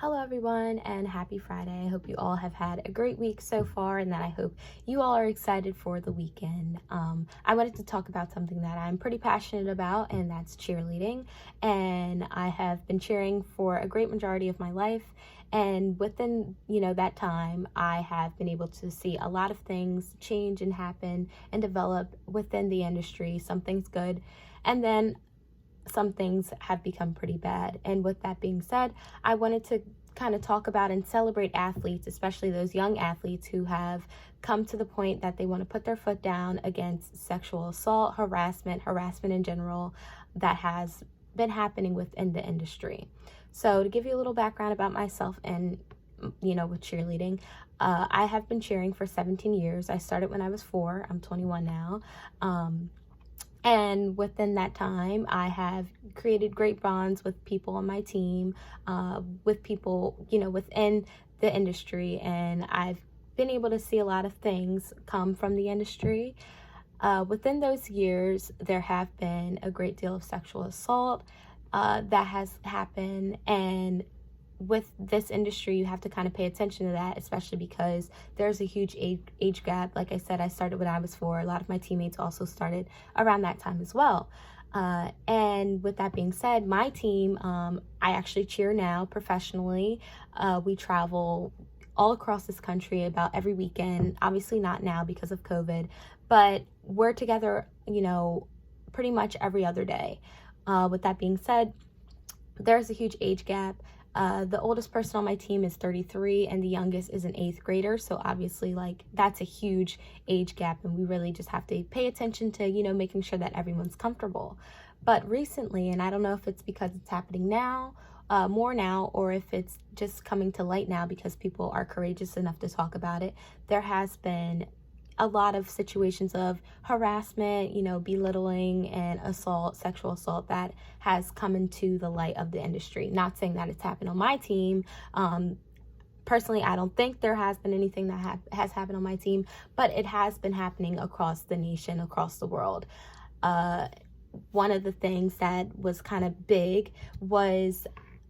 Hello, everyone, and happy Friday. I hope you all have had a great week so far, and that I hope you all are excited for the weekend. I wanted to talk about something that I'm pretty passionate about, and that's cheerleading. And I have been cheering for a great majority of my life. And within, that time, I have been able to see a lot of things change and happen and develop within the industry. Some things good, and then some things have become pretty bad. And with that being said, I wanted to kind of talk about and celebrate athletes, especially those young athletes who have come to the point that they want to put their foot down against sexual assault, harassment in general that has been happening within the industry. So to give you a little background about myself and with cheerleading, I have been cheering for 17 years. I started when I was 4. I'm 21 now. And within that time, I have created great bonds with people on my team, with people, within the industry. And I've been able to see a lot of things come from the industry. Within those years, there have been a great deal of sexual assault that has happened. And with this industry, you have to kind of pay attention to that, especially because there's a huge age gap. Like I said, I started when I was 4. A lot of my teammates also started around that time as well. And with that being said, my team, I actually cheer now professionally. We travel all across this country about every weekend. Obviously not now because of COVID, but we're together, pretty much every other day. With that being said, there's a huge age gap. The oldest person on my team is 33 and the youngest is an 8th grader. So obviously that's a huge age gap, and we really just have to pay attention to, making sure that everyone's comfortable. But recently, and I don't know if it's because it's happening now, more now, or if it's just coming to light now because people are courageous enough to talk about it, there has been a lot of situations of harassment, belittling and assault, sexual assault that has come into the light of the industry. Not saying that it's happened on my team. Personally, I don't think there has been anything that has happened on my team, but it has been happening across the nation, across the world. One of the things that was kind of big was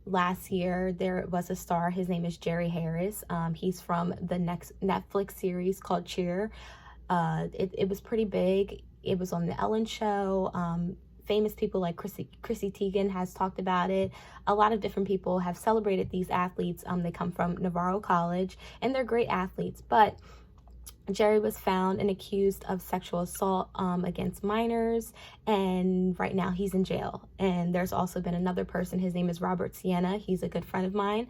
last year there was a star. His name is Jerry Harris. He's from the next Netflix series called Cheer. It was pretty big. It was on the Ellen Show. Famous people like Chrissy Teigen has talked about it. A lot of different people have celebrated these athletes. They come from Navarro College, and they're great athletes. But Jerry was found and accused of sexual assault against minors, and right now he's in jail. And there's also been another person. His name is Robert Sienna. He's a good friend of mine.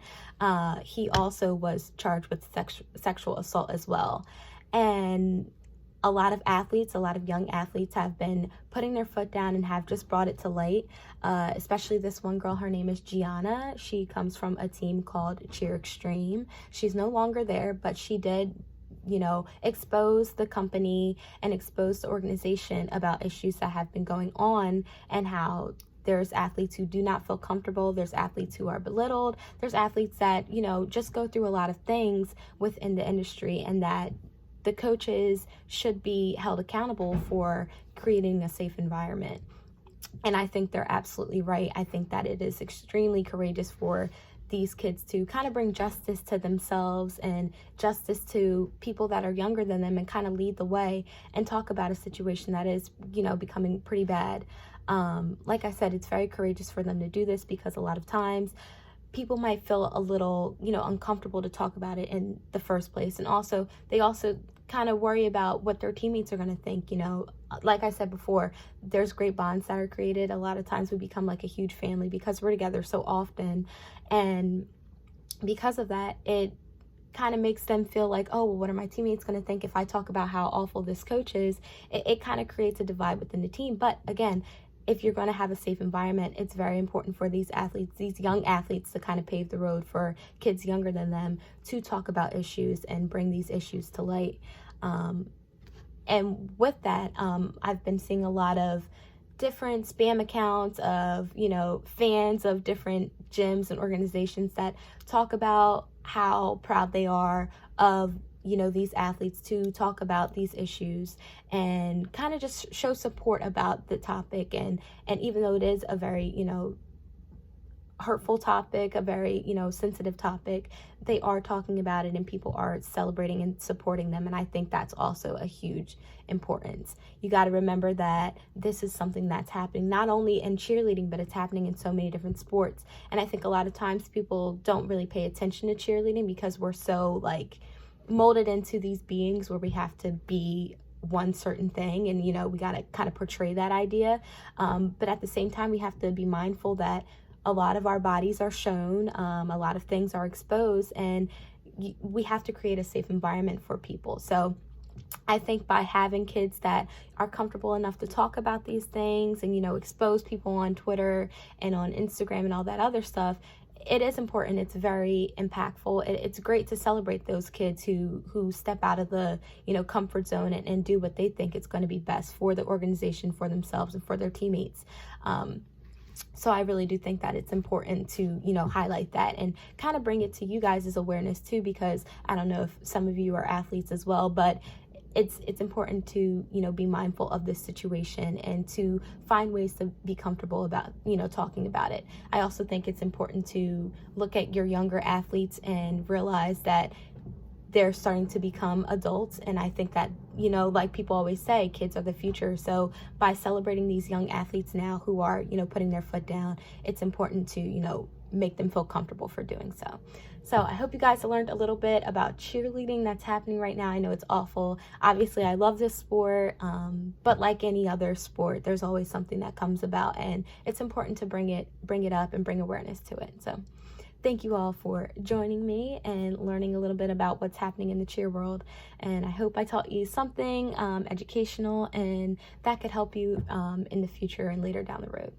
He also was charged with sexual assault as well. And a lot of young athletes have been putting their foot down and have just brought it to light, especially this one girl. Her name is Gianna. She comes from a team called Cheer Extreme. She's no longer there, but she did expose the company and expose the organization about issues that have been going on, and how there's athletes who do not feel comfortable. There's athletes who are belittled. There's athletes that, just go through a lot of things within the industry, and that the coaches should be held accountable for creating a safe environment. And I think they're absolutely right. I think that it is extremely courageous for these kids to kind of bring justice to themselves and justice to people that are younger than them, and kind of lead the way and talk about a situation that is, becoming pretty bad. Like I said, it's very courageous for them to do this, because a lot of times people might feel a little, uncomfortable to talk about it in the first place. And also, they also kind of worry about what their teammates are going to think. Like I said before, there's great bonds that are created. A lot of times we become like a huge family because we're together so often. And because of that, it kind of makes them feel like, oh, well, what are my teammates going to think if I talk about how awful this coach is? It kind of creates a divide within the team. But again, if you're going to have a safe environment, it's very important for these athletes, these young athletes, to kind of pave the road for kids younger than them to talk about issues and bring these issues to light. And with that, I've been seeing a lot of different spam accounts of, fans of different gyms and organizations that talk about how proud they are of these athletes to talk about these issues and kind of just show support about the topic. And even though it is a very, hurtful topic, a very, sensitive topic, they are talking about it and people are celebrating and supporting them. And I think that's also a huge importance. You got to remember that this is something that's happening not only in cheerleading, but it's happening in so many different sports. And I think a lot of times people don't really pay attention to cheerleading because we're so like molded into these beings where we have to be one certain thing, and we got to kind of portray that idea, but at the same time we have to be mindful that a lot of our bodies are shown, a lot of things are exposed, and we have to create a safe environment for people. So I think by having kids that are comfortable enough to talk about these things and expose people on Twitter and on Instagram and all that other stuff, it is important. It's very impactful. It's great to celebrate those kids who step out of the comfort zone and do what they think is going to be best for the organization, for themselves, and for their teammates. So I really do think that it's important to highlight that and kind of bring it to you guys as awareness too, because I don't know if some of you are athletes as well, but it's important to be mindful of this situation and to find ways to be comfortable about talking about it. I also think it's important to look at your younger athletes and realize that they're starting to become adults, and I think that like people always say, kids are the future. So by celebrating these young athletes now who are putting their foot down, it's important to make them feel comfortable for doing so. So I hope you guys learned a little bit about cheerleading that's happening right now. I know it's awful. Obviously, I love this sport, but like any other sport, there's always something that comes about, and it's important to bring it up and bring awareness to it. So thank you all for joining me and learning a little bit about what's happening in the cheer world. And I hope I taught you something educational and that could help you in the future and later down the road.